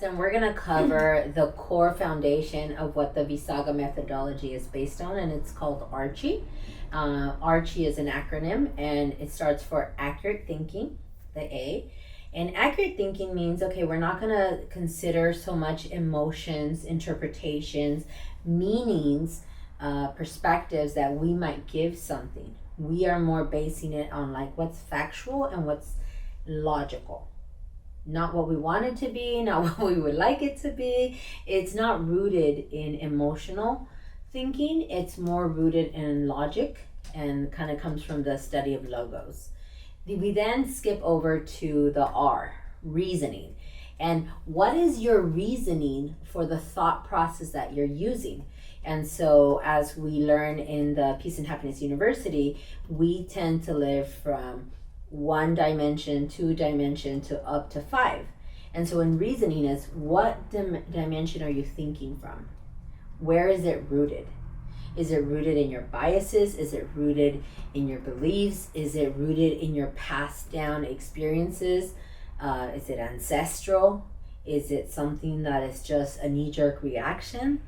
And we're going to cover the core foundation of what the V-Saga methodology is based on, and it's called Archie. Archie is an acronym, and it starts for accurate thinking, the A. And accurate thinking means, okay, we're not going to consider so much emotions, interpretations, meanings, perspectives that we might give something. We are more basing it on like what's factual and what's logical. Not what we want it to be, not what we would like it to be. It's not rooted in emotional thinking. It's more rooted in logic and kind of comes from the study of logos. We then skip over to the R, reasoning. And what is your reasoning for the thought process that you're using? And so as we learn in the Peace and Happiness University, we tend to live from one dimension, two dimension to up to five. And so in reasoning is what dimension are you thinking from? Where is it rooted? Is it rooted in your biases? Is it rooted in your beliefs? Is it rooted in your passed down experiences? Is it ancestral? Is it something that is just a knee-jerk reaction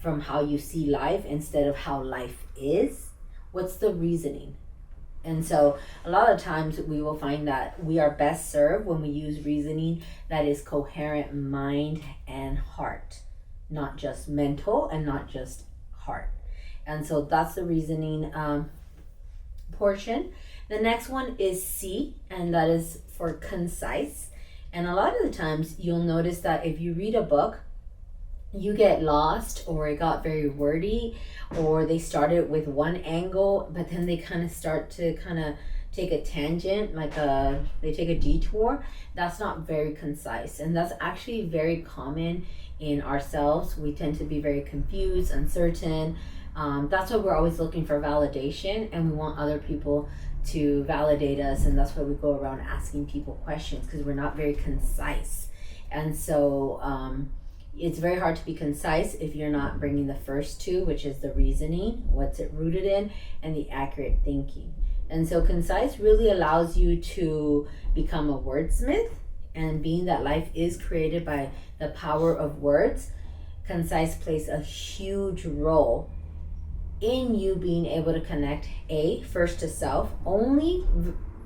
from how you see life instead of how life is? What's the reasoning? And so a lot of times we will find that we are best served when we use reasoning that is coherent mind and heart, not just mental and not just heart. And so that's the reasoning portion. The next one is C, and that is for concise. And a lot of the times you'll notice that if you read a book, you get lost, or it got very wordy, or they started with one angle, but then they kind of start to take a tangent, they take a detour. That's not very concise, and that's actually very common in ourselves. We tend to be very confused, uncertain. That's why we're always looking for validation, and we want other people to validate us, and that's why we go around asking people questions, because we're not very concise. And so it's very hard to be concise if you're not bringing the first two, which is the reasoning, what's it rooted in, and the accurate thinking. And so concise really allows you to become a wordsmith, and being that life is created by the power of words, concise plays a huge role in you being able to connect first to self. Only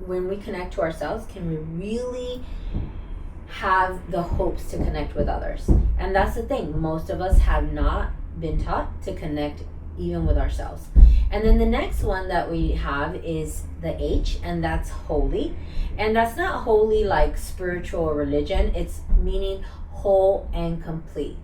when we connect to ourselves can we really have the hopes to connect with others. And that's the thing, most of us have not been taught to connect even with ourselves. And then the next one that we have is the H, and that's holy. And that's not holy like spiritual or religion, it's meaning whole and complete.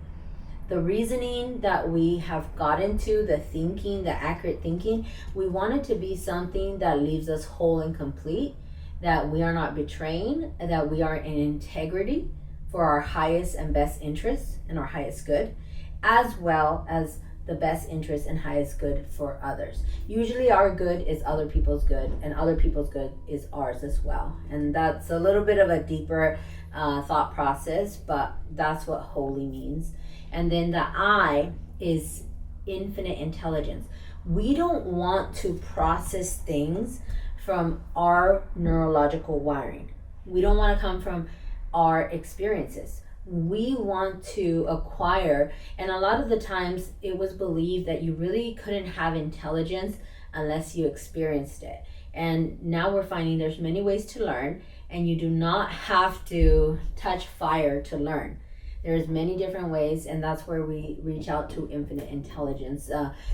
The reasoning that we have gotten to, the thinking, the accurate thinking, we want it to be something that leaves us whole and complete, that we are not betraying, that we are in integrity for our highest and best interests and our highest good, as well as the best interest and highest good for others. Usually our good is other people's good, and other people's good is ours as well. And that's a little bit of a deeper thought process, but that's what holy means. And then the I is infinite intelligence. We don't want to process things from our neurological wiring. We don't want to come from our experiences. We want to acquire, and a lot of the times it was believed that you really couldn't have intelligence unless you experienced it. And now we're finding there's many ways to learn, and you do not have to touch fire to learn. There's many different ways, and that's where we reach out to infinite intelligence.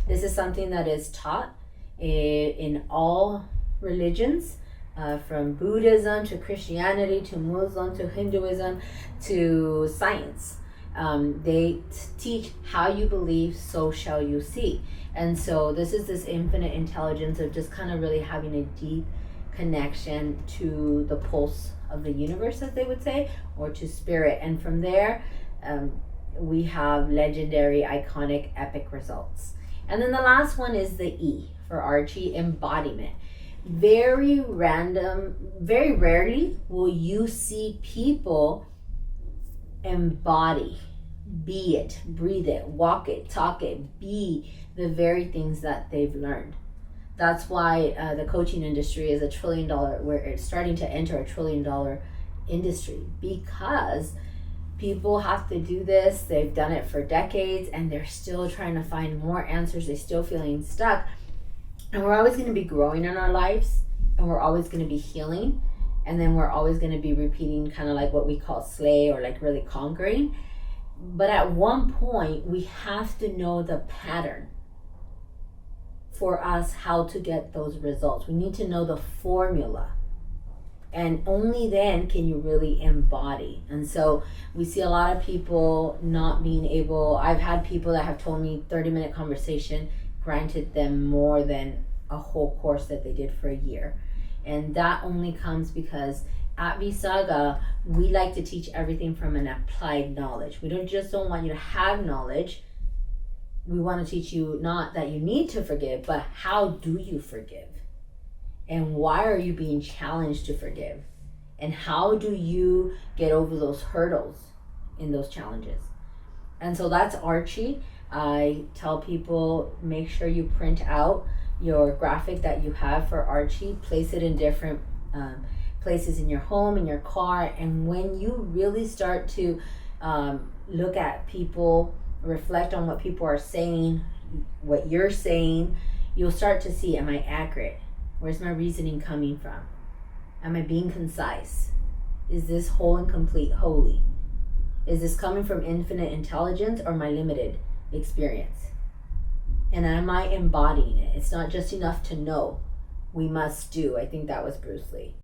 This is something that is taught in all religions, from Buddhism to Christianity to Muslim to Hinduism to science. They teach how you believe, so shall you see. And so this is this infinite intelligence of just kind of really having a deep connection to the pulse of the universe, as they would say, or to spirit. And from there, we have legendary, iconic, epic results. And then the last one is the E for Archie, embodiment. Very rarely will you see people embody, be it, breathe it, walk it, talk it, be the very things that they've learned. That's why the coaching industry is $1 trillion, where it's starting to enter $1 trillion industry, because People have to do this. They've done it for decades and they're still trying to find more answers. They're still feeling stuck. And we're always going to be growing in our lives, and we're always going to be healing. And then we're always going to be repeating kind of like what we call slay, or like really conquering. But at one point, we have to know the pattern for us how to get those results. We need to know the formula. And only then can you really embody. And so we see a lot of people not being able. I've had people that have told me 30-minute conversation granted them more than a whole course that they did for a year. And that only comes because at V-Saga, we like to teach everything from an applied knowledge. We don't want you to have knowledge. We want to teach you not that you need to forgive, but how do you forgive? And why are you being challenged to forgive? And how do you get over those hurdles in those challenges? And so that's Archie. I tell people, make sure you print out your graphic that you have for Archie, place it in different places in your home, in your car, and when you really start to look at people, reflect on what people are saying, what you're saying, you'll start to see, am I accurate? Where's my reasoning coming from? Am I being concise? Is this whole and complete holy? Is this coming from infinite intelligence or my limited experience? And am I embodying it? It's not just enough to know. We must do. I think that was Bruce Lee.